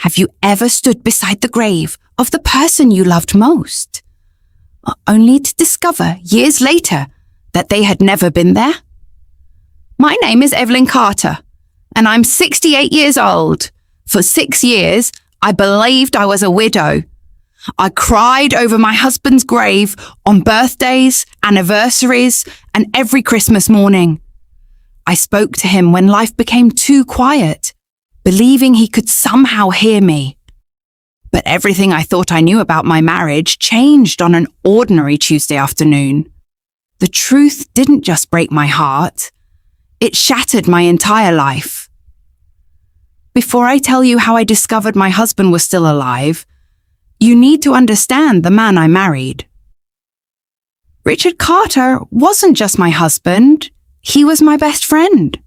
Have you ever stood beside the grave of the person you loved most, only to discover years later that they had never been there? My name is Evelyn Carter, and I'm 68 years old. For 6 years, I believed I was a widow. I cried over my husband's grave on birthdays, anniversaries, and every Christmas morning. I spoke to him when life became too quiet, believing he could somehow hear me. But everything I thought I knew about my marriage changed on an ordinary Tuesday afternoon. The truth didn't just break my heart, it shattered my entire life. Before I tell you how I discovered my husband was still alive, you need to understand the man I married. Richard Carter wasn't just my husband, he was my best friend.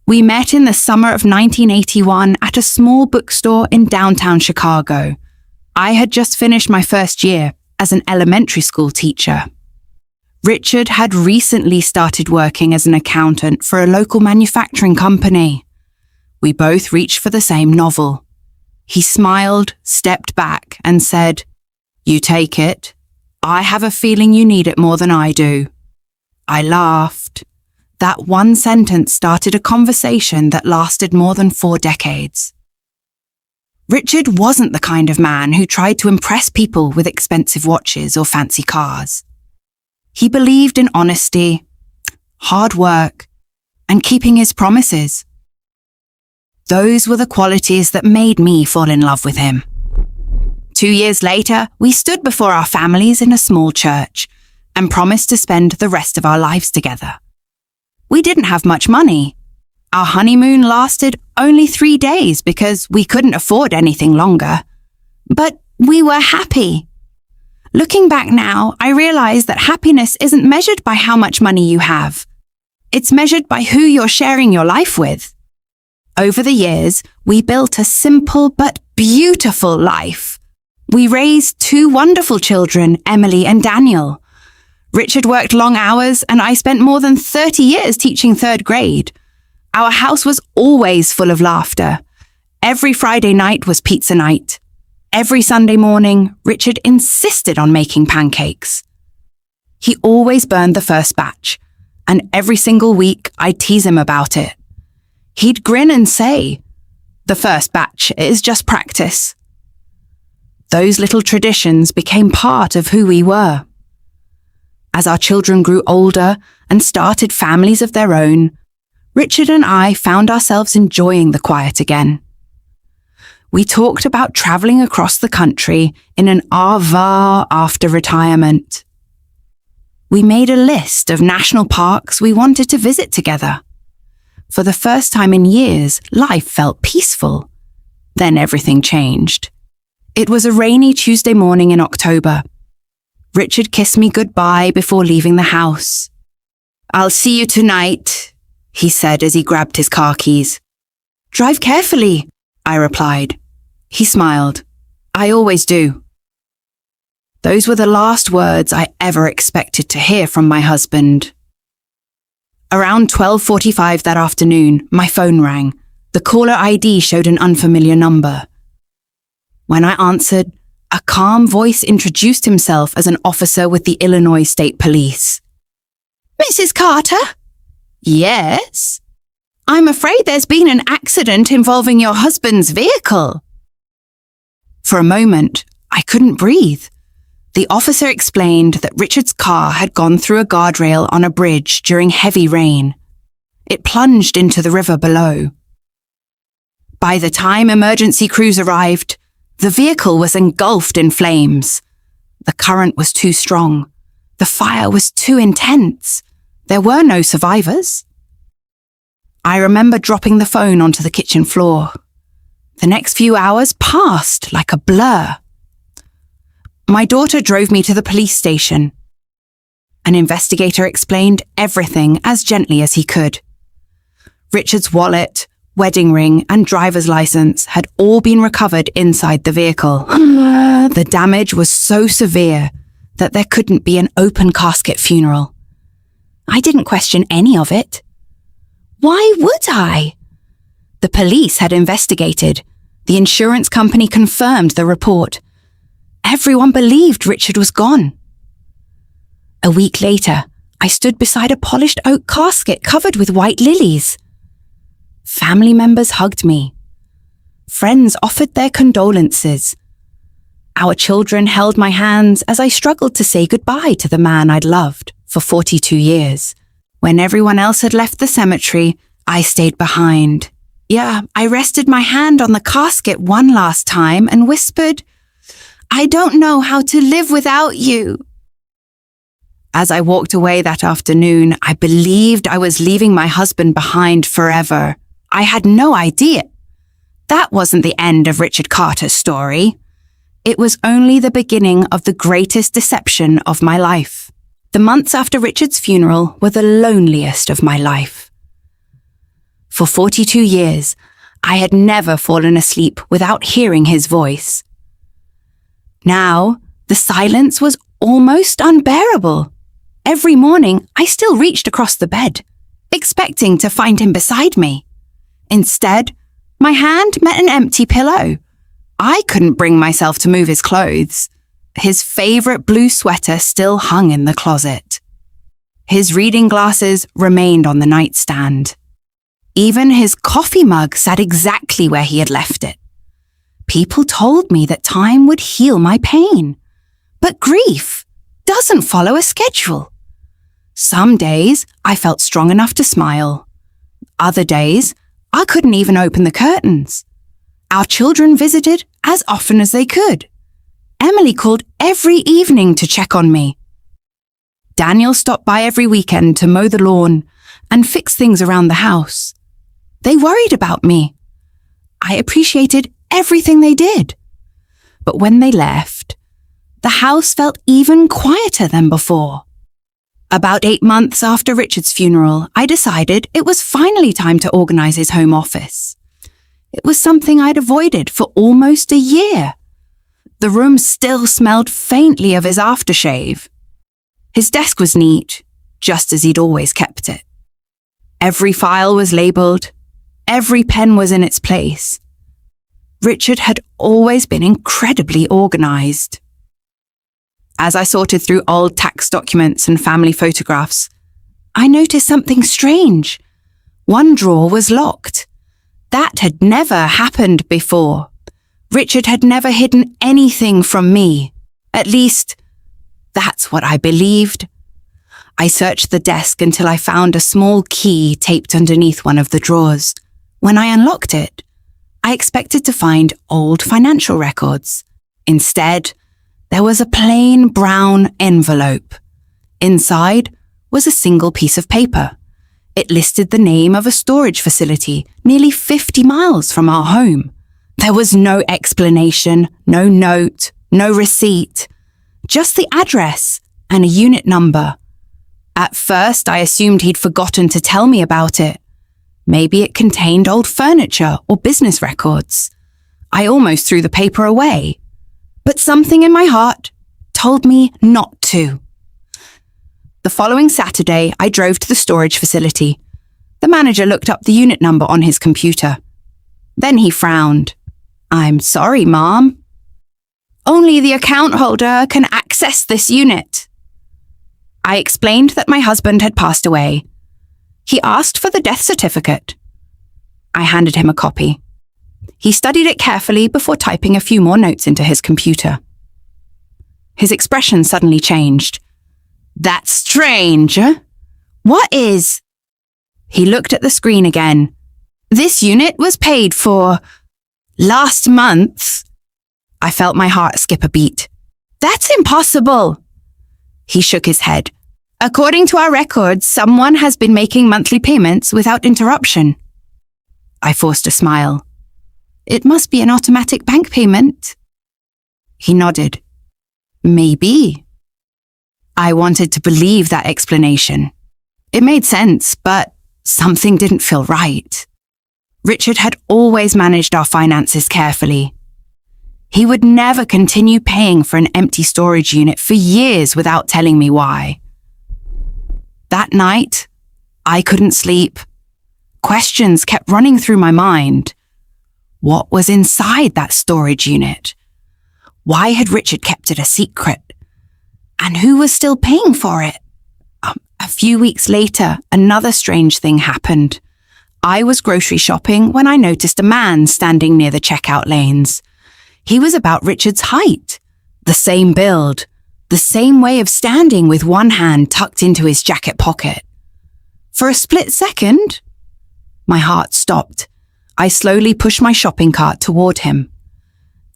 We met in the summer of 1981 at a small bookstore in downtown Chicago. I had just finished my first year as an elementary school teacher. Richard had recently started working as an accountant for a local manufacturing company. We both reached for the same novel. He smiled, stepped back, and said, "You take it. I have a feeling you need it more than I do." I laughed. That one sentence started a conversation that lasted more than 4 decades. Richard wasn't the kind of man who tried to impress people with expensive watches or fancy cars. He believed in honesty, hard work, and keeping his promises. Those were the qualities that made me fall in love with him. 2 years later, we stood before our families in a small church and promised to spend the rest of our lives together. We didn't have much money. Our honeymoon lasted only 3 days because we couldn't afford anything longer. But we were happy. Looking back now, I realize that happiness isn't measured by how much money you have. It's measured by who you're sharing your life with. Over the years, we built a simple but beautiful life. We raised 2 wonderful children, Emily and Daniel. Richard worked long hours, and I spent more than 30 years teaching 3rd grade. Our house was always full of laughter. Every Friday night was pizza night. Every Sunday morning, Richard insisted on making pancakes. He always burned the first batch, and every single week I'd tease him about it. He'd grin and say, "The first batch is just practice." Those little traditions became part of who we were. As our children grew older and started families of their own, Richard and I found ourselves enjoying the quiet again. We talked about traveling across the country in an RV after retirement. We made a list of national parks we wanted to visit together. For the first time in years, life felt peaceful. Then everything changed. It was a rainy Tuesday morning in October. Richard kissed me goodbye before leaving the house. "I'll see you tonight," he said as he grabbed his car keys. "Drive carefully," I replied. He smiled. "I always do." Those were the last words I ever expected to hear from my husband. Around 12:45 that afternoon, my phone rang. The caller ID showed an unfamiliar number. When I answered, a calm voice introduced himself as an officer with the Illinois State Police. "Mrs. Carter?" "Yes." "I'm afraid there's been an accident involving your husband's vehicle." For a moment, I couldn't breathe. The officer explained that Richard's car had gone through a guardrail on a bridge during heavy rain. It plunged into the river below. By the time emergency crews arrived, the vehicle was engulfed in flames. The current was too strong. The fire was too intense. There were no survivors. I remember dropping the phone onto the kitchen floor. The next few hours passed like a blur. My daughter drove me to the police station. An investigator explained everything as gently as he could. Richard's wallet, wedding ring, and driver's license had all been recovered inside the vehicle. The damage was so severe that there couldn't be an open casket funeral. I didn't question any of it. Why would I? The police had investigated. The insurance company confirmed the report. Everyone believed Richard was gone. A week later, I stood beside a polished oak casket covered with white lilies. Family members hugged me. Friends offered their condolences. Our children held my hands as I struggled to say goodbye to the man I'd loved for 42 years. When everyone else had left the cemetery, I stayed behind. Yeah, I rested my hand on the casket one last time and whispered, "I don't know how to live without you." As I walked away that afternoon, I believed I was leaving my husband behind forever. I had no idea. That wasn't the end of Richard Carter's story. It was only the beginning of the greatest deception of my life. The months after Richard's funeral were the loneliest of my life. For 42 years, I had never fallen asleep without hearing his voice. Now, the silence was almost unbearable. Every morning, I still reached across the bed, expecting to find him beside me. Instead, my hand met an empty pillow. I couldn't bring myself to move his clothes. His favorite blue sweater still hung in the closet. His reading glasses remained on the nightstand. Even his coffee mug sat exactly where he had left it. People told me that time would heal my pain. But grief doesn't follow a schedule. Some days I felt strong enough to smile. Other days, I couldn't even open the curtains. Our children visited as often as they could. Emily called every evening to check on me. Daniel stopped by every weekend to mow the lawn and fix things around the house. They worried about me. I appreciated everything they did. But when they left, the house felt even quieter than before. About 8 months after Richard's funeral, I decided it was finally time to organize his home office. It was something I'd avoided for almost a year. The room still smelled faintly of his aftershave. His desk was neat, just as he'd always kept it. Every file was labeled. Every pen was in its place. Richard had always been incredibly organized. As I sorted through old tax documents and family photographs, I noticed something strange. One drawer was locked. That had never happened before. Richard had never hidden anything from me. At least, that's what I believed. I searched the desk until I found a small key taped underneath one of the drawers. When I unlocked it, I expected to find old financial records. Instead, there was a plain brown envelope. Inside was a single piece of paper. It listed the name of a storage facility nearly 50 miles from our home. There was no explanation, no note, no receipt, just the address and a unit number. At first, I assumed he'd forgotten to tell me about it. Maybe it contained old furniture or business records. I almost threw the paper away. But something in my heart told me not to. The following Saturday, I drove to the storage facility. The manager looked up the unit number on his computer. Then he frowned. "I'm sorry, Mom. Only the account holder can access this unit." I explained that my husband had passed away. He asked for the death certificate. I handed him a copy. He studied it carefully before typing a few more notes into his computer. His expression suddenly changed. "That's strange. What is?" He looked at the screen again. "This unit was paid for last month." I felt my heart skip a beat. "That's impossible." He shook his head. "According to our records, someone has been making monthly payments without interruption." I forced a smile. "It must be an automatic bank payment." He nodded. "Maybe." I wanted to believe that explanation. It made sense, but something didn't feel right. Richard had always managed our finances carefully. He would never continue paying for an empty storage unit for years without telling me why. That night, I couldn't sleep. Questions kept running through my mind. What was inside that storage unit? Why had Richard kept it a secret? And who was still paying for it? A few weeks later, another strange thing happened. I was grocery shopping when I noticed a man standing near the checkout lanes. He was about Richard's height, the same build, the same way of standing with one hand tucked into his jacket pocket. For a split second, my heart stopped. I slowly pushed my shopping cart toward him.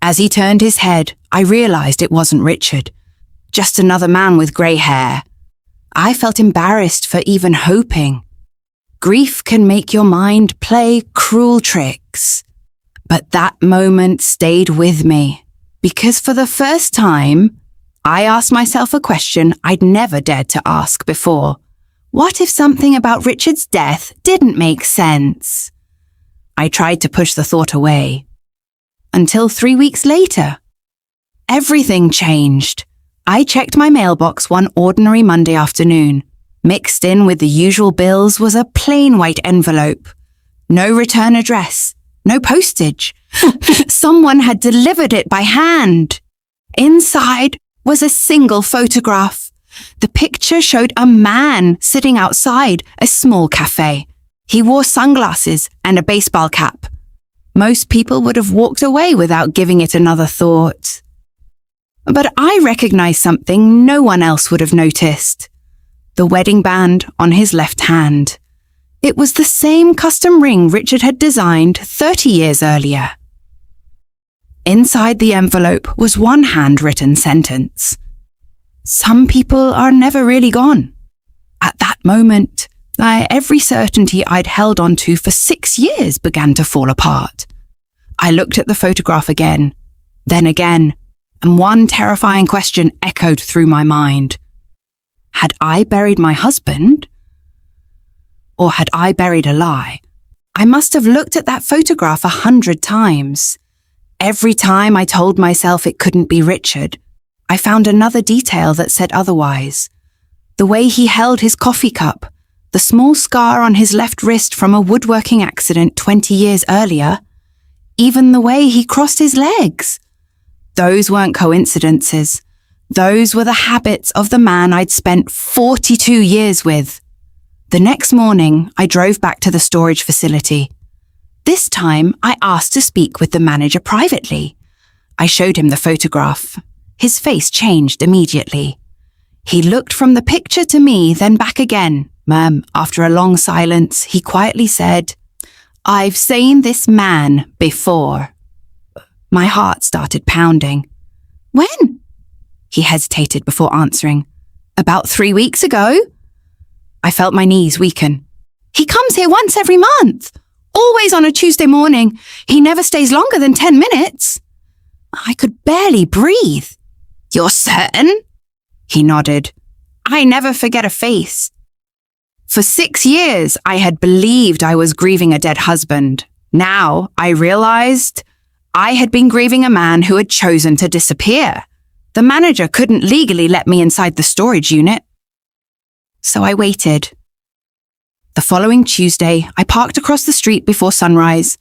As he turned his head, I realized it wasn't Richard, just another man with grey hair. I felt embarrassed for even hoping. Grief can make your mind play cruel tricks. But that moment stayed with me, because for the first time, I asked myself a question I'd never dared to ask before. What if something about Richard's death didn't make sense? I tried to push the thought away. Until 3 weeks later, everything changed. I checked my mailbox one ordinary Monday afternoon. Mixed in with the usual bills was a plain white envelope. No return address, no postage. Someone had delivered it by hand. Inside was a single photograph. The picture showed a man sitting outside a small cafe. He wore sunglasses and a baseball cap. Most people would have walked away without giving it another thought. But I recognized something no one else would have noticed. The wedding band on his left hand. It was the same custom ring Richard had designed 30 years earlier. Inside the envelope was one handwritten sentence. Some people are never really gone. At that moment, every certainty I'd held on to for 6 years began to fall apart. I looked at the photograph again, then again, and one terrifying question echoed through my mind. Had I buried my husband? Or had I buried a lie? I must have looked at that photograph 100 times. Every time I told myself it couldn't be Richard, I found another detail that said otherwise. The way he held his coffee cup, the small scar on his left wrist from a woodworking accident 20 years earlier, even the way he crossed his legs. Those weren't coincidences. Those were the habits of the man I'd spent 42 years with. The next morning, I drove back to the storage facility. This time, I asked to speak with the manager privately. I showed him the photograph. His face changed immediately. He looked from the picture to me, then back again. After a long silence, he quietly said, "I've seen this man before." My heart started pounding. "When?" He hesitated before answering. "About 3 weeks ago." I felt my knees weaken. "He comes here once every month. Always on a Tuesday morning. He never stays longer than 10 minutes. I could barely breathe. "You're certain?" He nodded. I never forget a face. For 6 years, I had believed I was grieving a dead husband. Now, I realized I had been grieving a man who had chosen to disappear. The manager couldn't legally let me inside the storage unit. So I waited. The following Tuesday, I parked across the street before sunrise.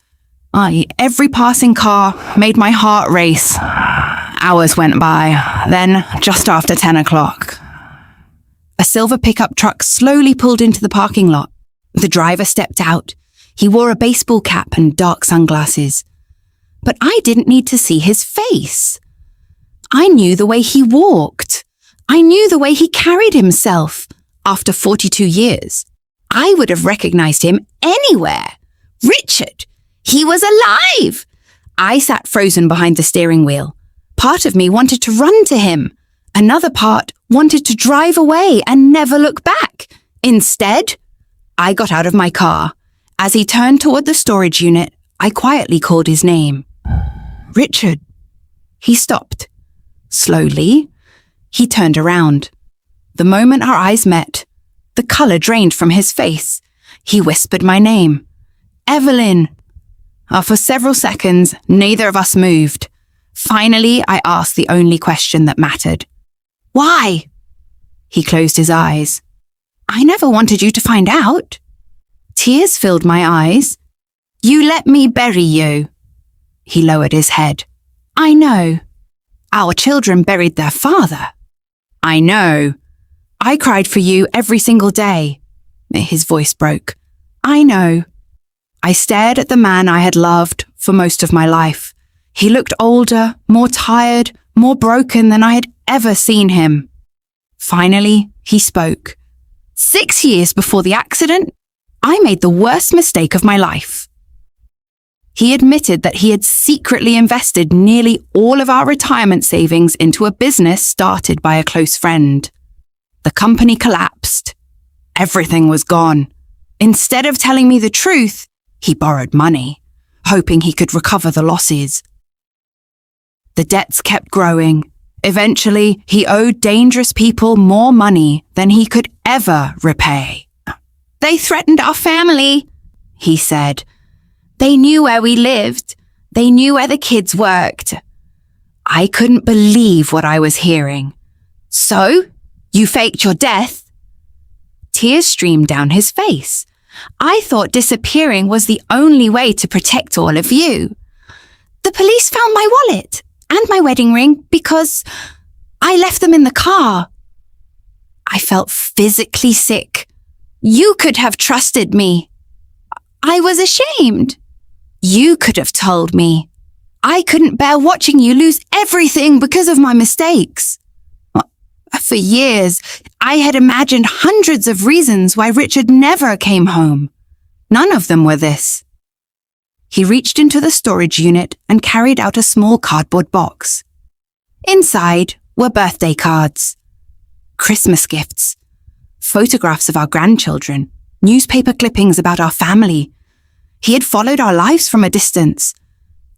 Every passing car made my heart race. Hours went by. Then, just after 10 o'clock, a silver pickup truck slowly pulled into the parking lot. The driver stepped out. He wore a baseball cap and dark sunglasses. But I didn't need to see his face. I knew the way he walked. I knew the way he carried himself. After 42 years, I would have recognized him anywhere. Richard! He was alive! I sat frozen behind the steering wheel. Part of me wanted to run to him. Another part wanted to drive away and never look back. Instead, I got out of my car. As he turned toward the storage unit, I quietly called his name. "Richard." He stopped. Slowly, he turned around. The moment our eyes met, the color drained from his face. He whispered my name. "Evelyn." For several seconds, neither of us moved. Finally, I asked the only question that mattered. "Why?" He closed his eyes. "I never wanted you to find out." Tears filled my eyes. "You let me bury you." He lowered his head. I know. Our children buried their father. I know. I cried for you every single day. His voice broke. I know. I stared at the man I had loved for most of my life. He looked older, more tired, more broken than I had ever seen him. Finally, he spoke. 6 years before the accident, I made the worst mistake of my life. He admitted that he had secretly invested nearly all of our retirement savings into a business started by a close friend. The company collapsed. Everything was gone. Instead of telling me the truth, he borrowed money, hoping he could recover the losses. The debts kept growing. Eventually, he owed dangerous people more money than he could ever repay. They threatened our family, he said. They knew where we lived. They knew where the kids worked. I couldn't believe what I was hearing. So, you faked your death? Tears streamed down his face. I thought disappearing was the only way to protect all of you. The police found my wallet and my wedding ring because I left them in the car. I felt physically sick. You could have trusted me. I was ashamed. You could have told me. I couldn't bear watching you lose everything because of my mistakes. For years, I had imagined hundreds of reasons why Richard never came home. None of them were this. He reached into the storage unit and carried out a small cardboard box. Inside were birthday cards, Christmas gifts, photographs of our grandchildren, newspaper clippings about our family. He had followed our lives from a distance.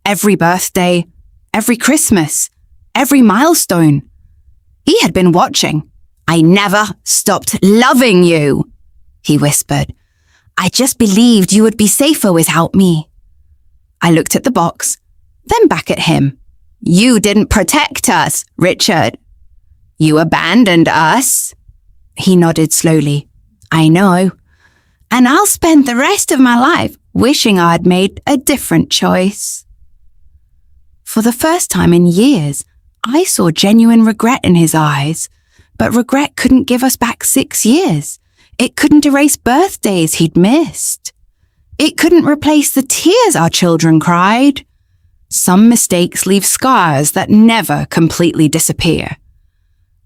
Every birthday, every Christmas, every milestone. He had been watching. I never stopped loving you, he whispered. I just believed you would be safer without me. I looked at the box, then back at him. You didn't protect us, Richard. You abandoned us. He nodded slowly. I know. And I'll spend the rest of my life wishing I'd made a different choice. For the first time in years, I saw genuine regret in his eyes, but regret couldn't give us back 6 years. It couldn't erase birthdays he'd missed. It couldn't replace the tears our children cried. Some mistakes leave scars that never completely disappear.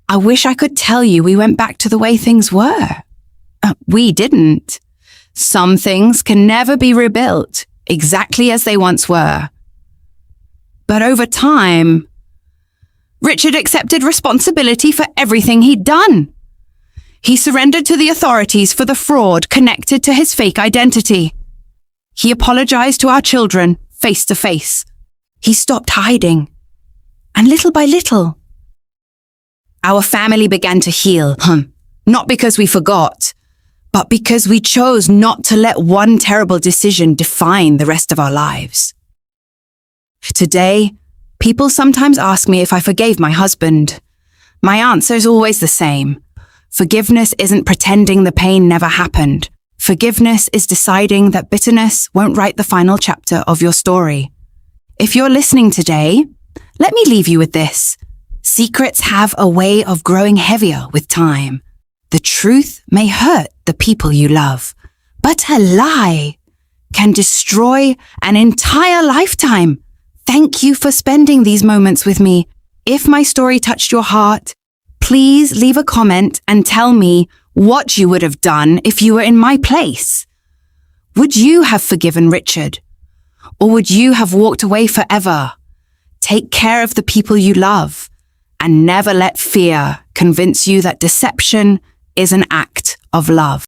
I wish I could tell you we went back to the way things were. We didn't. Some things can never be rebuilt exactly as they once were. But over time, Richard accepted responsibility for everything he'd done. He surrendered to the authorities for the fraud connected to his fake identity. He apologized to our children face to face. He stopped hiding. And little by little, our family began to heal. Not because we forgot, but because we chose not to let one terrible decision define the rest of our lives. Today, people sometimes ask me if I forgave my husband. My answer is always the same. Forgiveness isn't pretending the pain never happened. Forgiveness is deciding that bitterness won't write the final chapter of your story. If you're listening today, let me leave you with this. Secrets have a way of growing heavier with time. The truth may hurt the people you love, but a lie can destroy an entire lifetime. Thank you for spending these moments with me. If my story touched your heart, please leave a comment and tell me what you would have done if you were in my place. Would you have forgiven Richard? Or would you have walked away forever? Take care of the people you love and never let fear convince you that deception is an act of love.